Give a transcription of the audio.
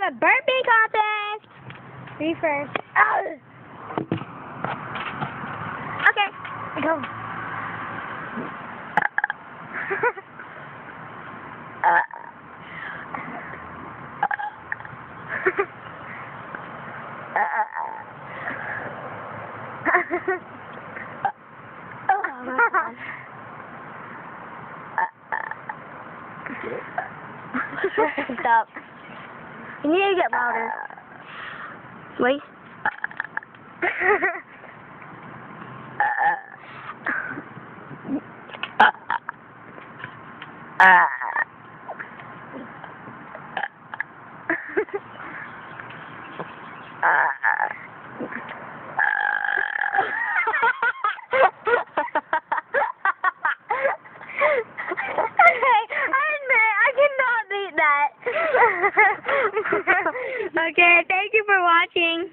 a burping contest. Me first. Okay, go. Stop. You need to get louder. Wait. Okay, thank you for watching.